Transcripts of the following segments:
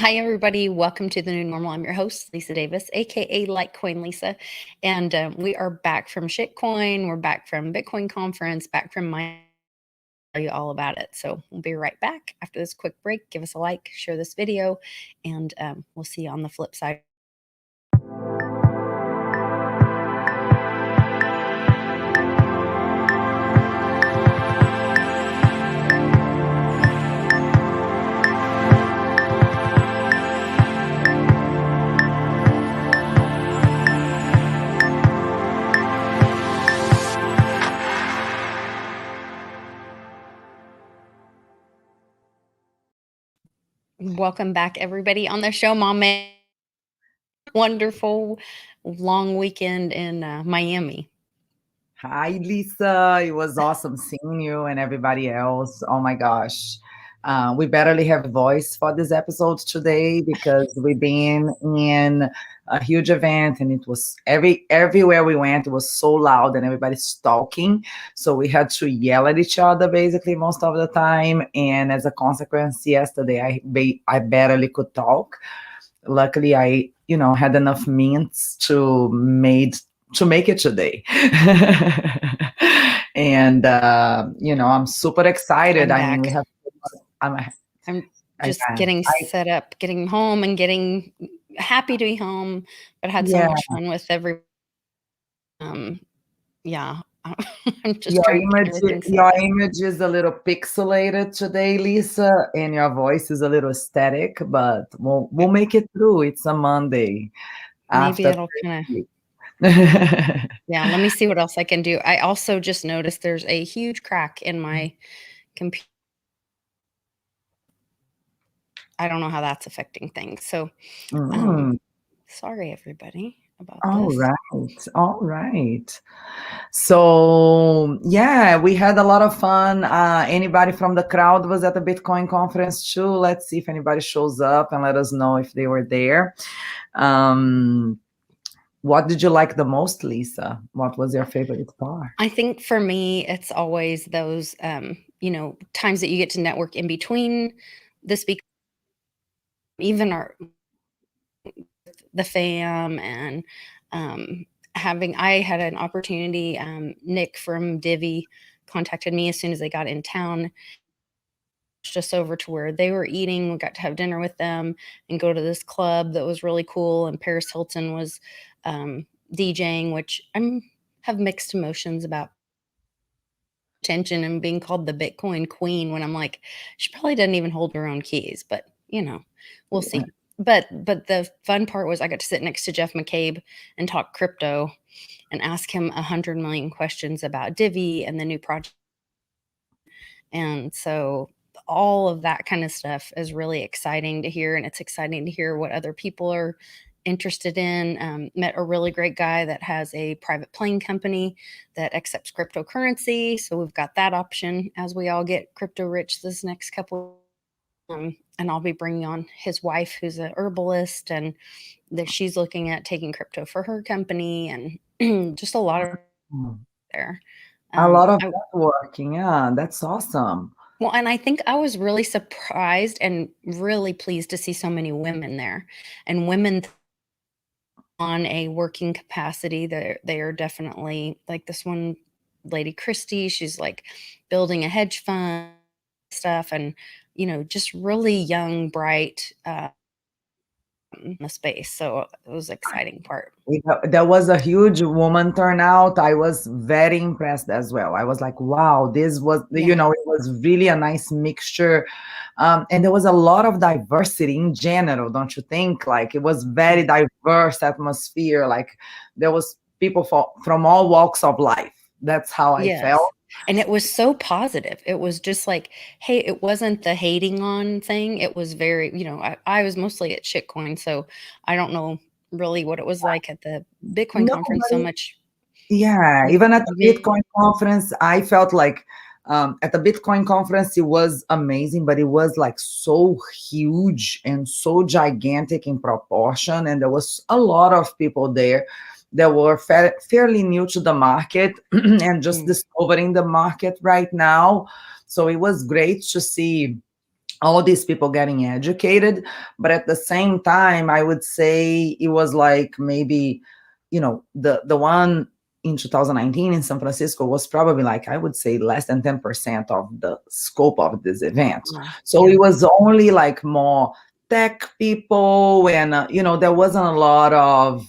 Hi, everybody. Welcome to the new normal. I'm your host, Lisa Davis, aka Litecoin Lisa, and we are back from shitcoin. We're back from Bitcoin conference, back from my tell you all about it. So we'll be right back after this quick break. Give us a like, share this video, and we'll see you on the flip side. Welcome back, everybody, on the show, Mommin. Wonderful long weekend in Miami. Hi, Lisa. It was awesome seeing you and everybody else. Oh my gosh. We barely have a voice for this episode today because we've been in a huge event and it was everywhere we went, it was so loud and everybody's talking. So we had to yell at each other basically most of the time. And as a consequence, yesterday I barely could talk. Luckily, I had enough mints to make it today. And I'm super excited. I'm I mean, back. we have. I'm, I'm I, just I, getting I set up, getting home, and getting happy to be home. But had so yeah. much fun with every. Yeah, I'm just Your trying to get image, everything set your up. image is a little pixelated today, Lisa, and your voice is a little static. But we'll make it through. It's a Monday Maybe after it'll kind of. 30. Yeah, let me see what else I can do. I also just noticed there's a huge crack in my computer. I don't know how that's affecting things. So, Mm. sorry everybody about All this. right. All right. So, yeah, we had a lot of fun. Anybody from the crowd was at the Bitcoin conference too. Let's see if anybody shows up and let us know if they were there. Um, what did you like the most, Lisa? What was your favorite part? I think for me, it's always those, times that you get to network in between the speakers, even the fam, and I had an opportunity. Nick from Divi contacted me as soon as they got in town, just over to where they were eating. We got to have dinner with them and go to this club that was really cool. And Paris Hilton was DJing, which have mixed emotions about attention and being called the Bitcoin queen when I'm like, she probably doesn't even hold her own keys, but we'll see. But the fun part was I got to sit next to Jeff McCabe and talk crypto and ask him 100 million questions about Divi and the new project. And so all of that kind of stuff is really exciting to hear. And it's exciting to hear what other people are interested in. Met a really great guy that has a private plane company that accepts cryptocurrency. So we've got that option as we all get crypto rich this next couple. And I'll be bringing on his wife, who's a herbalist, and that she's looking at taking crypto for her company, and just a lot of there. A lot of I, networking. Yeah, that's awesome. Well, and I think I was really surprised and really pleased to see so many women there, and women on a working capacity. They are definitely like this one lady, Christy. She's like building a hedge fund stuff, and just really young, bright in the space. So it was an exciting part. There was a huge woman turnout. I was very impressed as well. I was like, wow, this was, Yeah. it was really a nice mixture. And there was a lot of diversity in general, don't you think? Like it was very diverse atmosphere. Like there was people from all walks of life. That's how I Yes. felt. And it was so positive. It was just like, hey, it wasn't the hating on thing. It was very, I was mostly at shitcoin, so I don't know really what it was like at the Bitcoin conference so Nobody, much. yeah, With even at the men. Bitcoin conference, I felt like at the Bitcoin conference, it was amazing, but it was like so huge and so gigantic in proportion. And there was a lot of people there that were fairly new to the market and just Mm. discovering the market right now. So it was great to see all these people getting educated, but at the same time I would say it was like maybe, the one in 2019 in San Francisco was probably, like, I would say, less than 10% of the scope of this event. So Yeah. it was only like more tech people, and there wasn't a lot of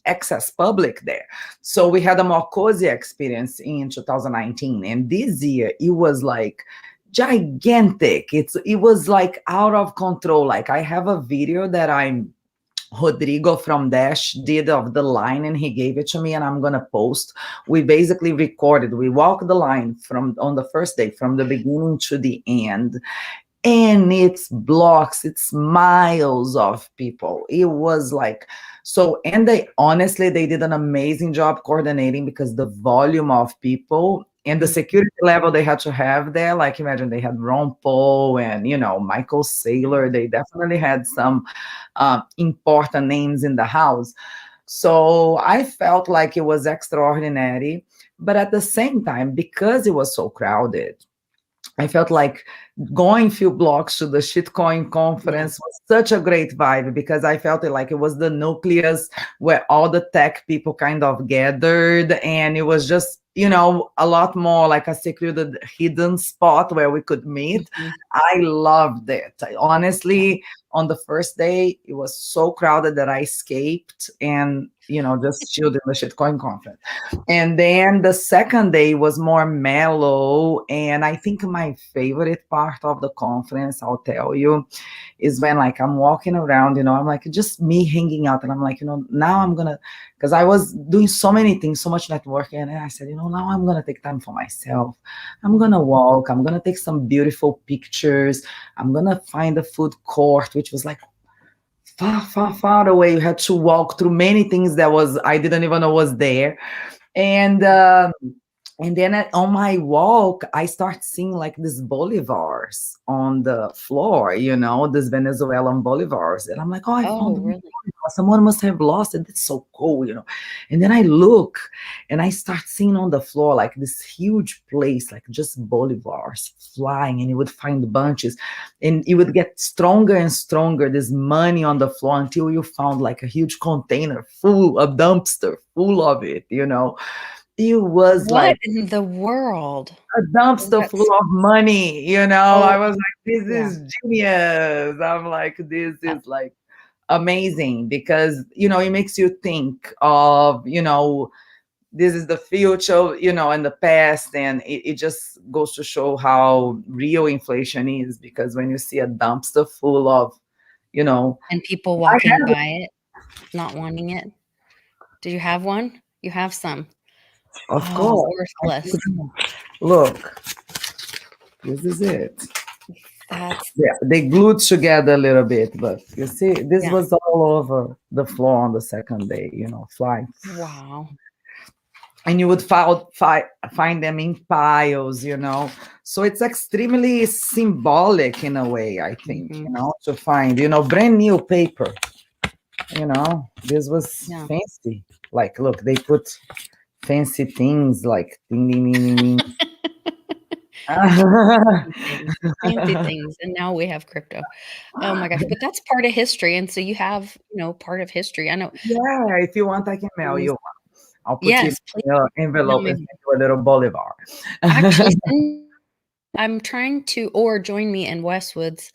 excess public there, so we had a more cozy experience in 2019. And this year it was like gigantic. It was like out of control. Like, I have a video that I'm Rodrigo from Dash did of the line, and he gave it to me, and I'm gonna post. We basically recorded, we walked the line from on the first day from the beginning to the end, and it's blocks, it's miles of people. It was like, so, and they honestly, they did an amazing job coordinating, because the volume of people and the security level they had to have there, like, imagine, they had Ron Paul and Michael Saylor. They definitely had some important names in the house. So I felt like it was extraordinary, but at the same time, because it was so crowded, I felt like going few blocks to the shitcoin conference was such a great vibe, because I felt it like it was the nucleus where all the tech people kind of gathered, and it was just, a lot more like a secluded hidden spot where we could meet. I loved it. Honestly, on the first day it was so crowded that I escaped and just chilled in the shitcoin conference. And then the second day was more mellow. And I think my favorite part of the conference, I'll tell you, is when, like, I'm walking around, I'm like, just me hanging out. And I'm like, now I'm gonna, because I was doing so many things, so much networking. And I said, now I'm gonna take time for myself. I'm gonna walk, I'm gonna take some beautiful pictures. I'm gonna find a food court, which was like far, far, far away. You had to walk through many things that I didn't even know was there. And then on my walk, I start seeing like these bolivars on the floor, these Venezuelan bolivars. And I'm like, oh, I found one. Really? Someone must have lost it. It's so cool. And then I look and I start seeing on the floor like this huge place, like just bolivars flying, and you would find bunches, and you would get stronger and stronger, this money on the floor, until you found like a huge container full, a dumpster full of it. It was What like in the world? a dumpster full That's of money. I oh, was like, this yeah. is genius. I'm like, this is like amazing, because it makes you think of, this is the future, and the past, and it just goes to show how real inflation is, because when you see a dumpster full of, And people I walking have it, by it, not wanting it. Do you have one? You have some. of Oh, course. worthless. Look, this is it. That's Yeah, they glued together a little bit, but you see, this yeah. was all over the floor on the second day, flying. Wow. And you would find them in piles. So it's extremely symbolic in a way, I think, to find, brand new paper. This was Yeah. fancy. Like, look, they put fancy things like ding, ding, ding, ding, ding. Fancy things, and now we have crypto. Oh my gosh, but that's part of history, and so you have, part of history. I know. Yeah, if you want, I can mail you. I'll put you Yes, please in your email envelope and me. send you a little bolivar. Actually, I'm trying to, or join me in Westwoods,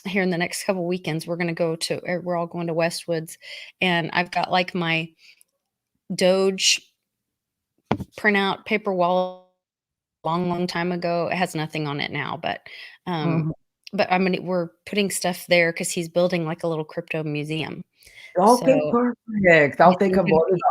here in the next couple weekends. We're all going to Westwoods, and I've got like my Doge printout paper wallet long time ago. It has nothing on it now, but Mhm. we're putting stuff there because he's building like a little crypto museum. Okay, So perfect. I I'll take think a it'll bolivar. be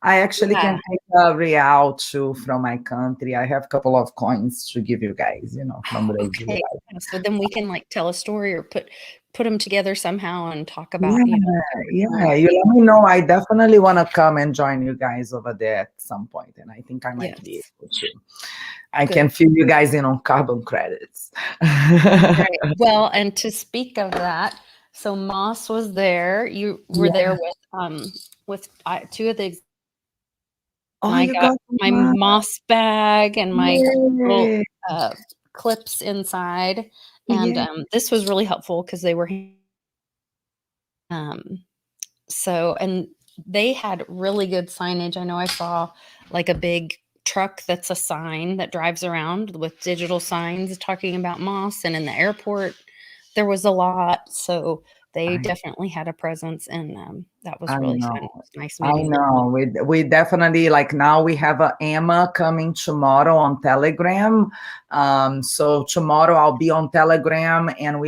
I actually yeah. can take a real too from my country. I have a couple of coins to give you guys, from Oh, Brazil. okay. Yeah, so then we can like tell a story or put them together somehow and talk Yeah, about, different yeah. You currencies. let me know. I definitely want to come and join you guys over there at some point, and I think I might be Yes. able to. I can Good. fill you guys in on carbon credits. Right. Well, and to speak of that, so Moss was there. You were there Yeah. with two of the Oh, and I you got got my one. Moss bag and my little Yay. uh clips inside, and Yeah. this was really helpful because they were um, so, and they had really good signage. I know I saw like a big truck that's a sign that drives around with digital signs talking about moss, and in the airport there was a lot. So they I definitely had a presence, and that was I really fun. know. It was nice I meeting them. know. We definitely like now we have a Emma coming tomorrow on Telegram. So tomorrow I'll be on Telegram, and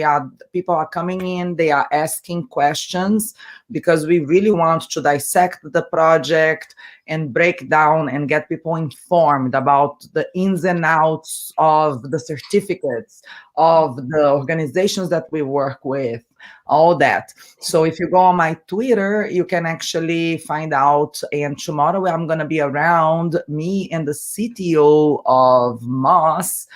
people are coming in. They are asking questions because we really want to dissect the project and break down and get people informed about the ins and outs of the certificates of the organizations that we work with, all that. So if you go on my Twitter, you can actually find out. And tomorrow I'm going to be around, me and the CTO of Moss,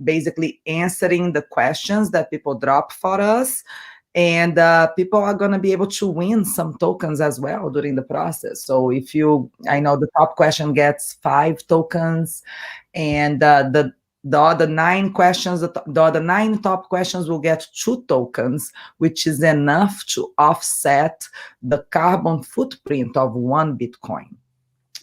basically answering the questions that people drop for us. And people are going to be able to win some tokens as well during the process. So I know the top question gets 5 tokens, and the other 9 questions, the other 9 top questions will get 2 tokens, which is enough to offset the carbon footprint of 1 Bitcoin,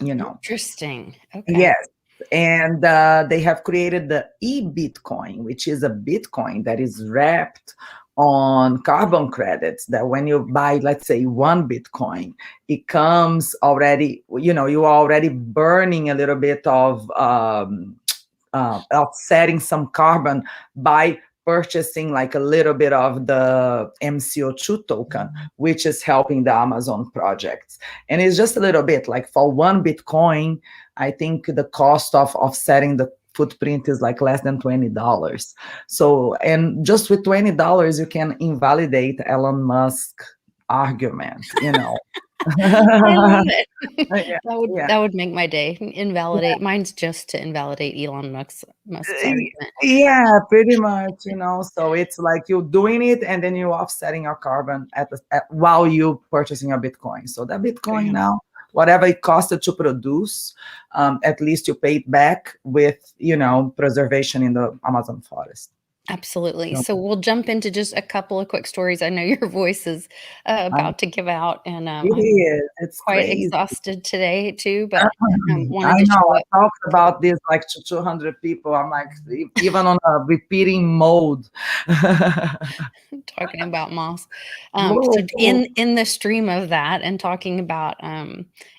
you know. Interesting. Okay. Yes. And they have created the e-Bitcoin, which is a Bitcoin that is wrapped on carbon credits, that when you buy, let's say, 1 Bitcoin, it comes already, you're already burning a little bit of offsetting some carbon by purchasing like a little bit of the MCO2 token, which is helping the Amazon projects. And it's just a little bit, like for 1 Bitcoin, I think the cost of offsetting the footprint is like less than $20. So, and just with $20, you can invalidate Elon Musk argument. I love it. Yeah, yeah. That would make my day. Invalidate. Mine's just to invalidate Elon Musk's argument. Yeah, pretty much. So it's like you're doing it and then you're offsetting your carbon while you purchasing your Bitcoin. So that Bitcoin Yeah. now, whatever it costed to produce, at least you pay it back with preservation in the Amazon forest. Absolutely. So So we'll jump into just a couple of quick stories. I know your voice is I, about to give out, and it I'm is. It's quite crazy. exhausted today too, but I wanted to know. show I up talked about this like to 200 people. I'm like, even on a repeating mode. talking about moss. So Whoa, whoa. in the stream of that and talking about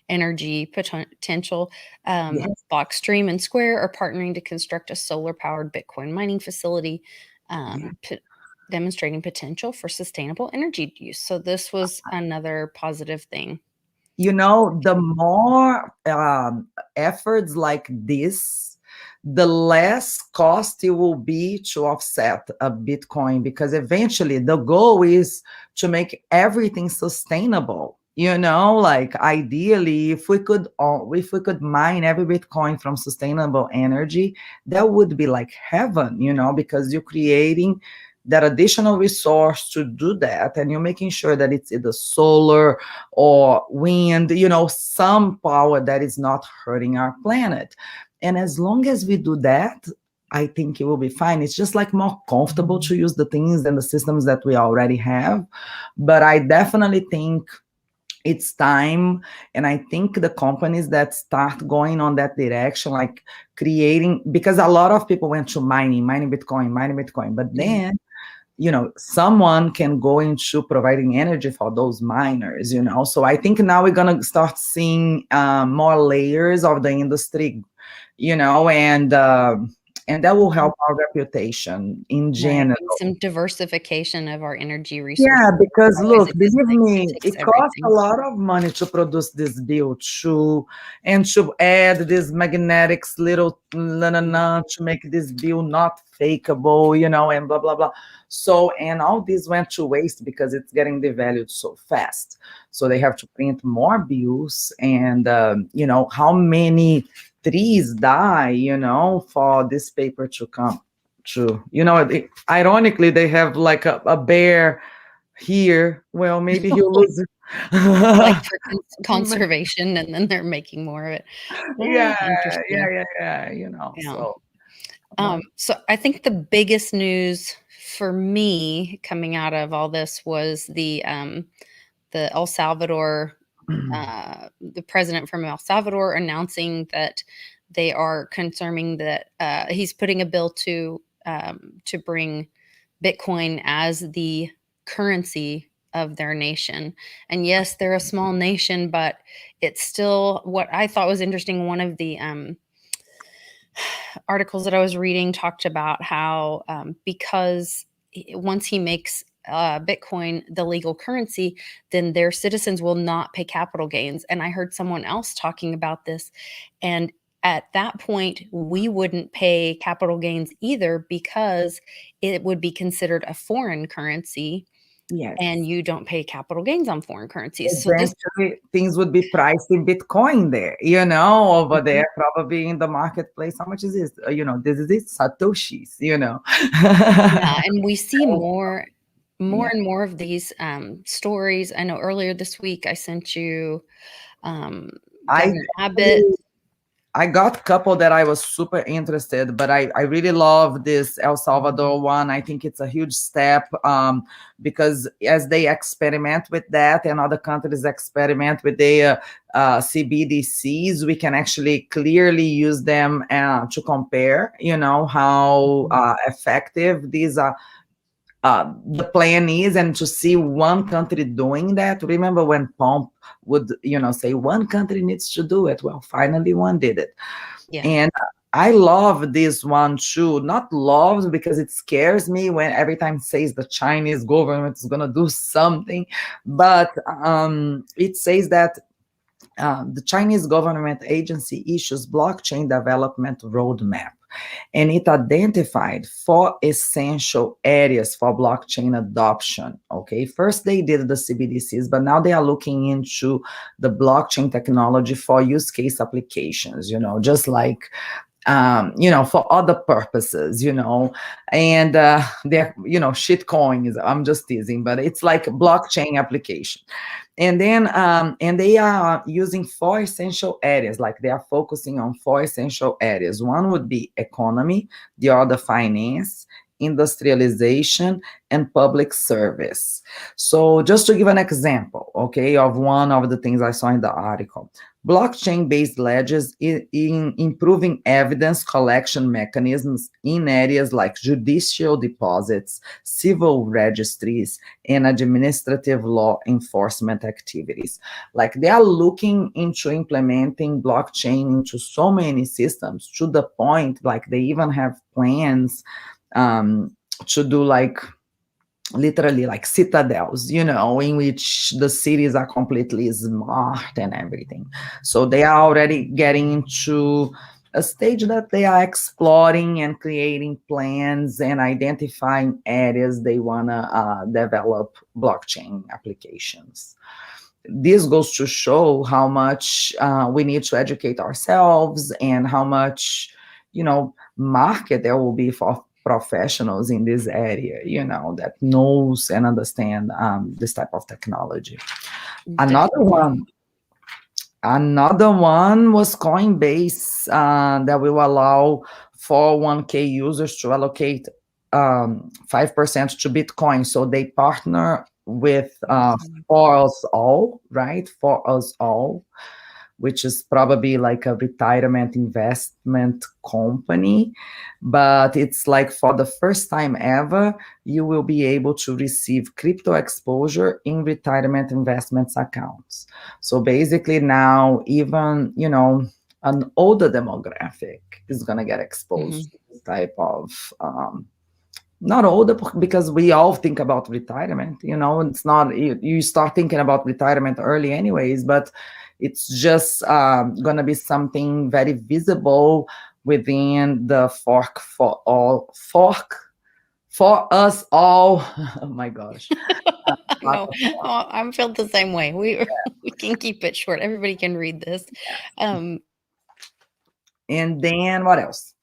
energy potential, Yes. Blockstream and Square are partnering to construct a solar powered Bitcoin mining facility, Yeah. demonstrating potential for sustainable energy use. So this was another positive thing. The more efforts like this, the less cost it will be to offset a Bitcoin, because eventually the goal is to make everything sustainable. Like ideally, if we could mine every Bitcoin from sustainable energy, that would be like heaven, because you're creating that additional resource to do that, and you're making sure that it's either solar or wind, some power that is not hurting our planet. And as long as we do that, I think it will be fine. It's just like more comfortable to use the things and the systems that we already have. But I definitely think it's time. And I think the companies that start going on that direction, like creating, because a lot of people went to mining Bitcoin, but Mhm. then someone can go into providing energy for those miners. So I think now we're going to start seeing more layers of the industry, and that will help our reputation in Right. general. And some diversification of our energy resources. Yeah, because Otherwise, look, it just believe like me, takes it costs a everything. lot of money to produce this bill too, and to add this magnetics little na na na to make this bill not fakeable, and blah blah blah. So, and all this went to waste because it's getting devalued so fast. So they have to print more bills, and how many trees die, for this paper to come true. Ironically, they have like a bear here. Well, maybe he'll lose it. Like for conservation, and then they're making more of it. Yeah, yeah, Interesting. yeah, yeah. Yeah. So. So I think the biggest news for me coming out of all this was the El Salvador, the president from El Salvador announcing that they are confirming that he's putting a bill to bring Bitcoin as the currency of their nation. And yes, they're a small nation, but it's still what I thought was interesting. One of the articles that I was reading talked about how because once he makes Bitcoin the legal currency, then their citizens will not pay capital gains. And I heard someone else talking about this. And at that point, we wouldn't pay capital gains either because it would be considered a foreign currency Yes. and you don't pay capital gains on foreign currencies. So this Eventually, things would be priced in Bitcoin there, over there, probably in the marketplace. How much is this? This is it, Satoshis, Yeah, and we see more Yeah. and more of these stories. I know earlier this week I sent you I Governor Abbott. I got a couple that I was super interested, but I really love this El Salvador one. I think it's a huge step because as they experiment with that and other countries experiment with their CBDCs, we can actually clearly use them to compare, how effective these are. The plan is, and to see one country doing that. Remember when Pomp would, say one country needs to do it? Well, finally one did it. Yeah. And I love this one too. Not love because it scares me when every time it says the Chinese government is going to do something, but it says that the Chinese government agency issues blockchain development roadmap, and it identified 4 essential areas for blockchain adoption. Okay, first they did the CBDCs, but now they are looking into the blockchain technology for use case applications, just like for other purposes, and they're, shit coins. I'm just teasing, but it's like blockchain application. And then and they are using 4 essential areas, like they are focusing on 4 essential areas. One would be economy, the other finance, industrialization, and public service. So just to give an example, okay, of one of the things I saw in the article, blockchain-based ledgers in improving evidence collection mechanisms in areas like judicial deposits, civil registries, and administrative law enforcement activities. Like they are looking into implementing blockchain into so many systems, to the point like they even have plans to do like literally like citadels, in which the cities are completely smart and everything. So they are already getting into a stage that they are exploring and creating plans and identifying areas they want to develop blockchain applications. This goes to show how much we need to educate ourselves and how much, market there will be for professionals in this area, that knows and understand this type of technology. Another Definitely. one was Coinbase that will allow 401k users to allocate 5% to Bitcoin. So they partner with For Us All, right? For Us All, which is probably like a retirement investment company. But it's like for the first time ever, you will be able to receive crypto exposure in retirement investments accounts. So basically now even, an older demographic is going to get exposed to this type of not older because we all think about retirement, it's not, you start thinking about retirement early anyways, but it's just going to be something very visible within the fork for us all. Oh my gosh. No, I'm felt the same way. We can keep it short. Everybody can read this. And then what else?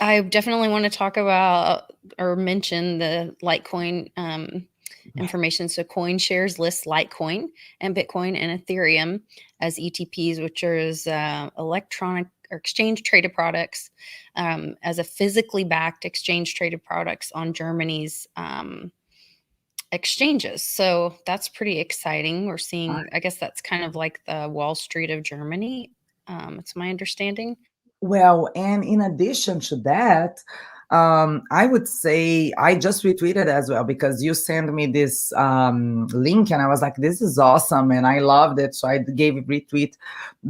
I definitely want to talk about or mention the Litecoin information. So CoinShares lists Litecoin and Bitcoin and Ethereum as ETPs, which is electronic or exchange traded products as a physically backed exchange traded products on Germany's exchanges. So that's pretty exciting. We're seeing, I guess that's kind of like the Wall Street of Germany. It's my understanding. Well, and in addition to that, I would say I just retweeted as well because you sent me this link and I was like, this is awesome. And I loved it. So I gave a retweet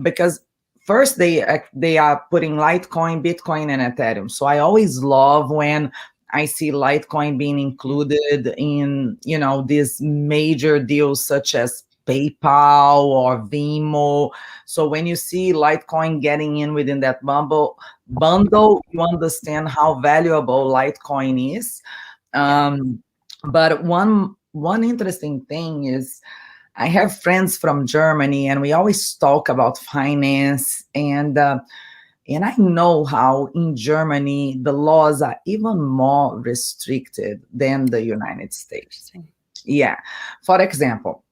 because first they are putting Litecoin, Bitcoin, and Ethereum. So I always love when I see Litecoin being included in, these major deals such as PayPal or Venmo. So when you see Litecoin getting in within that bundle, you understand how valuable Litecoin is. But one interesting thing is I have friends from Germany, and we always talk about finance, and I know how in Germany the laws are even more restricted than the United States. Yeah. For example,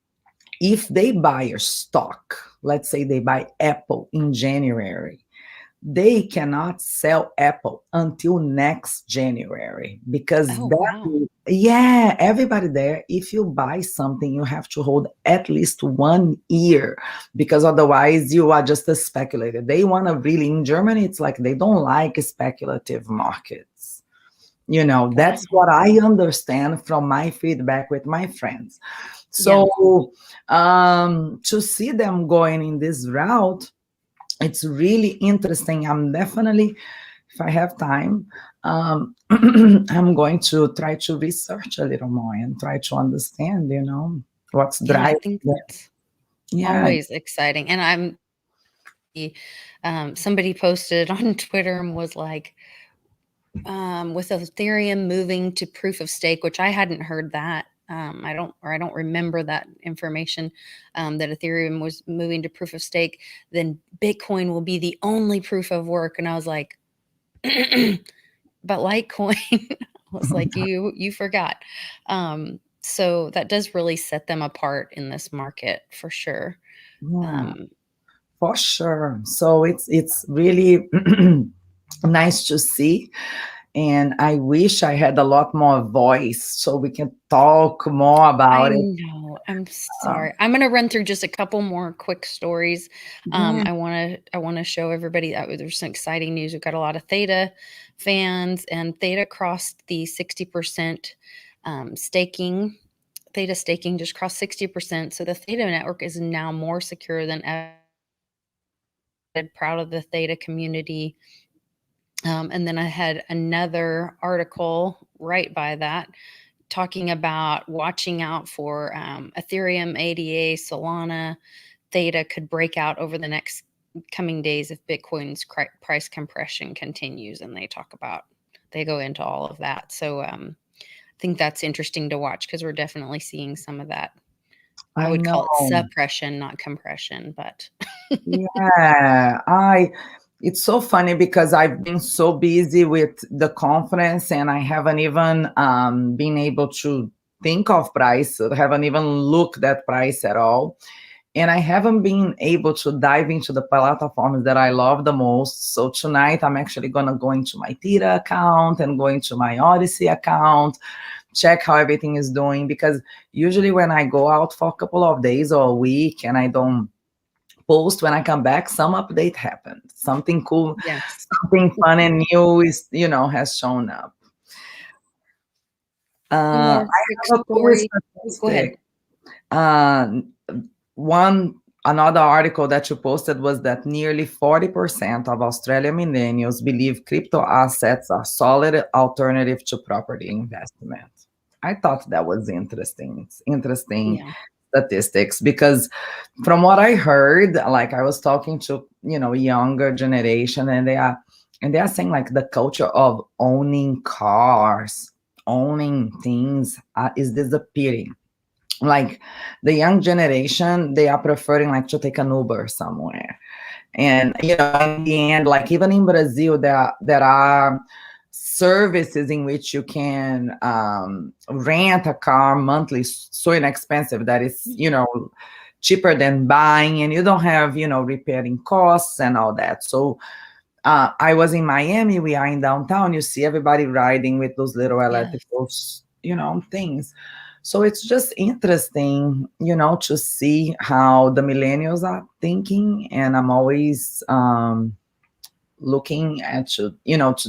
if they buy a stock, let's say they buy Apple in January, they cannot sell Apple until next January because everybody there, if you buy something, you have to hold at least 1 year because otherwise you are just a speculator. They want to really, in Germany, it's like they don't like speculative markets. That's what I understand from my feedback with my friends. So to see them going in this route, it's really interesting. I'm definitely, if I have time, I'm going to try to research a little more and try to understand, what's driving. I think that's always exciting. And somebody posted on Twitter and was like, with Ethereum moving to proof of stake, which I hadn't heard that. I don't remember that information, that Ethereum was moving to proof of stake, then Bitcoin will be the only proof of work. And I was like, but Litecoin, I was like, you forgot. So that does really set them apart in this market for sure. For sure. So it's really nice to see. And I wish I had a lot more voice so we can talk more about it. No, I'm sorry. I'm going to run through just a couple more quick stories. I want to show everybody that there's some exciting news. We've got a lot of Theta fans, and Theta crossed the 60% staking. Theta staking just crossed 60%. So the Theta network is now more secure than ever. Proud of the Theta community. And then I had another article right by that talking about watching out for Ethereum, ADA, Solana, Theta could break out over the next coming days if Bitcoin's price compression continues. And they go into all of that. So I think that's interesting to watch because we're definitely seeing some of that. I would call it suppression, not compression, but it's so funny because I've been so busy with the conference and I haven't even been able to think of price. I haven't even looked at price at all. And I haven't been able to dive into the platforms that I love the most. So tonight I'm actually going to go into my Theta account and go into my Odyssey account, check how everything is doing. Because usually when I go out for a couple of days or a week and I don't post, when I come back, some update happened. Something cool, something fun and new is, has shown up. I have a cool statistic. Another article that you posted was that nearly 40% of Australian millennials believe crypto assets are solid alternative to property investment. I thought that was interesting. It's interesting statistics because from what I heard, like I was talking to, younger generation and they are saying like the culture of owning cars, owning things is disappearing. Like the young generation, they are preferring like to take an Uber somewhere. And, in the end, like even in Brazil, there are services in which you can rent a car monthly, so inexpensive that it's, cheaper than buying, and you don't have, repairing costs and all that. So I was in Miami. We are in downtown. You see everybody riding with those little Yes. electrical, things. So it's just interesting, to see how the millennials are thinking. And I'm always looking at, to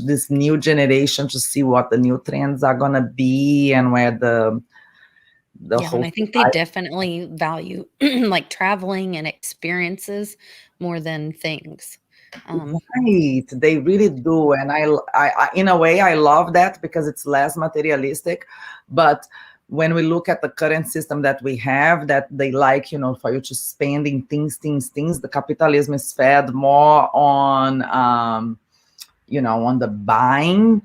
this new generation to see what the new trends are going to be and where the Yeah, and whole I think they definitely value like traveling and experiences more than things. Right, they really do, and in a way, I love that because it's less materialistic. But when we look at the current system that we have, that they like, for you to spending things, the capitalism is fed more on, on the buying.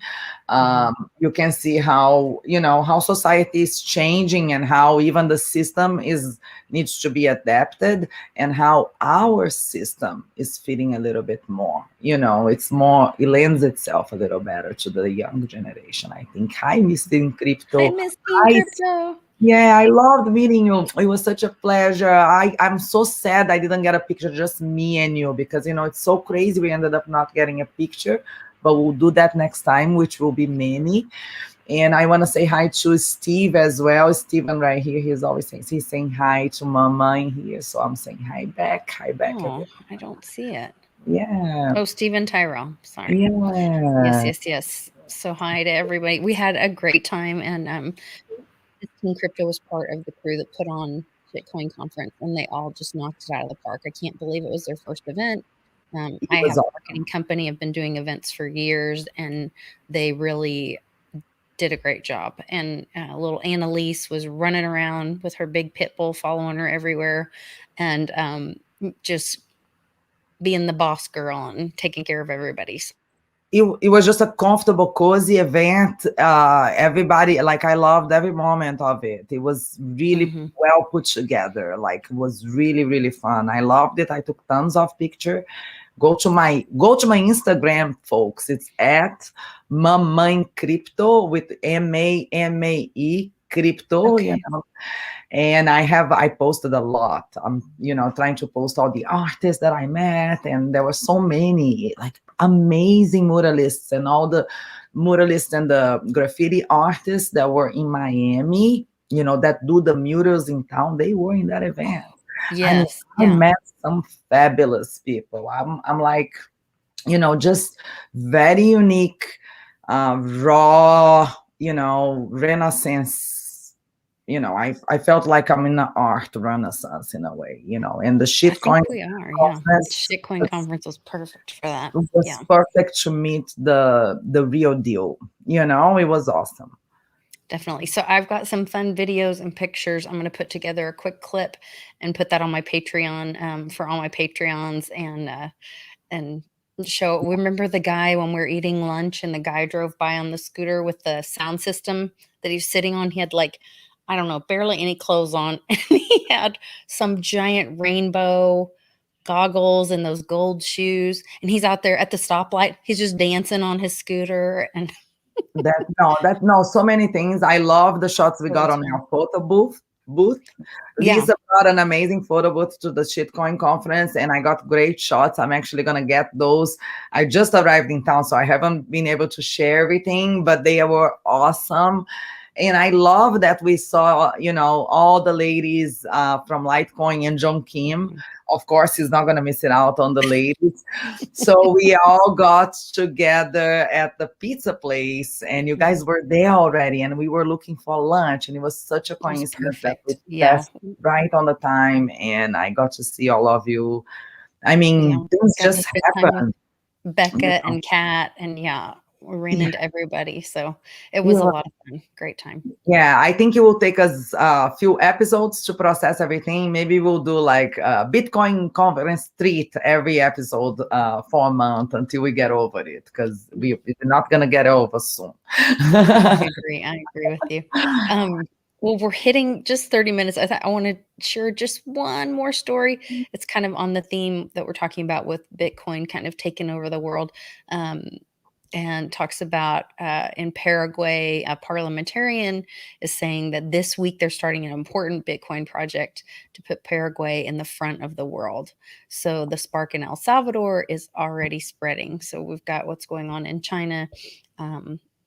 You can see how, how society is changing and how even the system needs to be adapted, and how our system is fitting a little bit more. It lends itself a little better to the young generation, I think. Hi, Mr. In Hi, Crypto. Miss Teen Hi. Crypto. Yeah, I loved meeting you. It was such a pleasure. I'm so sad I didn't get a picture, just me and you, because it's so crazy. We ended up not getting a picture, but we'll do that next time, which will be many. And I want to say hi to Steve as well. Steven right here. He's saying hi to Mama in here. So I'm saying hi back. Hi back. Oh, I don't see it. Yeah. Oh, Stephen Tyrell. Sorry. Yeah. Yes. So hi to everybody. We had a great time, and Teen Crypto was part of the crew that put on Bitcoin conference, and they all just knocked it out of the park. I can't believe it was their first event. It I was have a marketing company. I've been doing events for years, and they really did a great job. And little Annalise was running around with her big pit bull following her everywhere, and just being the boss girl and taking care of everybody. it was just a comfortable, cozy event. Everybody, like, I loved every moment of it. It was really well put together. Like, it was really, really fun. I loved it. I took tons of pictures. Go to my Instagram, folks. It's at Mommin Crypto with MAMAE Crypto. Okay. And I posted a lot. I'm trying to post all the artists that I met, and there were so many like amazing muralists, and all the muralists and the graffiti artists that were in Miami, that do the murals in town. They were in that event. Yes. I met some fabulous people. I'm like, just very unique, raw, Renaissance. I felt like I'm in the art Renaissance in a way, and the I think shitcoin we are. Yeah. conference Shitcoin conference was perfect for that. was Yeah. perfect to meet the real deal. It was awesome. Definitely. So I've got some fun videos and pictures. I'm going to put together a quick clip and put that on my Patreon for all my Patreons, and show. Remember the guy when we were eating lunch and the guy drove by on the scooter with the sound system that he's sitting on? He had like, I don't know, barely any clothes on, and he had some giant rainbow goggles and those gold shoes, and he's out there at the stoplight. He's just dancing on his scooter, and So many things. I love the shots we got on our photo booth. Yeah. Lisa brought an amazing photo booth to the shitcoin conference, and I got great shots. I'm actually gonna get those. I just arrived in town, so I haven't been able to share everything, but they were awesome. And I love that we saw, all the ladies from Litecoin and John Kim. Of course, he's not going to miss it out on the ladies. So we all got together at the pizza place, and you guys were there already, and we were looking for lunch, and it was such a coincidence that we passed right on the time, and I got to see all of you. I mean, things just happen. Becca and Kat, and we ran into everybody. So it was a lot of fun. Great time. Yeah, I think it will take us a few episodes to process everything. Maybe we'll do like Bitcoin conference treat every episode for a month until we get over it, because we're not going to get over soon. I agree with you. Well, we're hitting just 30 minutes. I want to share just one more story. It's kind of on the theme that we're talking about with Bitcoin kind of taking over the world. and talks about in Paraguay, a parliamentarian is saying that this week they're starting an important Bitcoin project to put Paraguay in the front of the world. So the spark in El Salvador is already spreading. So we've got what's going on in China,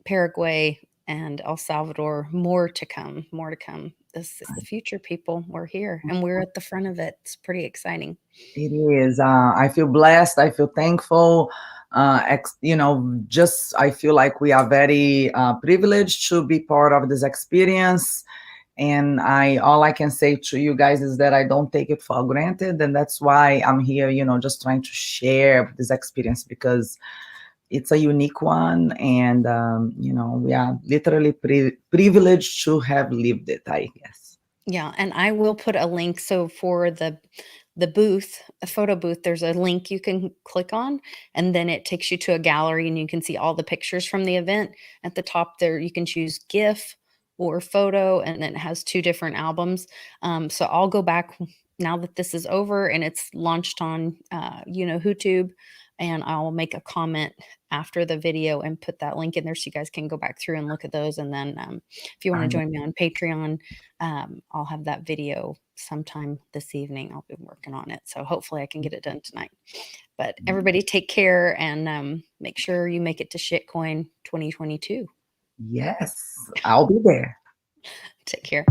Paraguay, and El Salvador. More to come, more to come. This is the future, people. We're here and we're at the front of it. It's pretty exciting. It is. I feel blessed. I feel thankful. Just I feel like we are very privileged to be part of this experience. And all I can say to you guys is that I don't take it for granted, and that's why I'm here. Just trying to share this experience because it's a unique one, and we are literally privileged to have lived it, I guess. Yeah, and I will put a link. So for the booth, a photo booth, there's a link you can click on, and then it takes you to a gallery, and you can see all the pictures from the event. At the top there, you can choose GIF or photo, and then it has 2 different albums. So I'll go back now that this is over and it's launched on, YouTube, and I'll make a comment after the video and put that link in there so you guys can go back through and look at those. And then if you want to join me on Patreon, I'll have that video sometime this evening. I'll be working on it. So hopefully I can get it done tonight. But everybody take care and make sure you make it to Shitcoin 2022. Yes, I'll be there. Take care.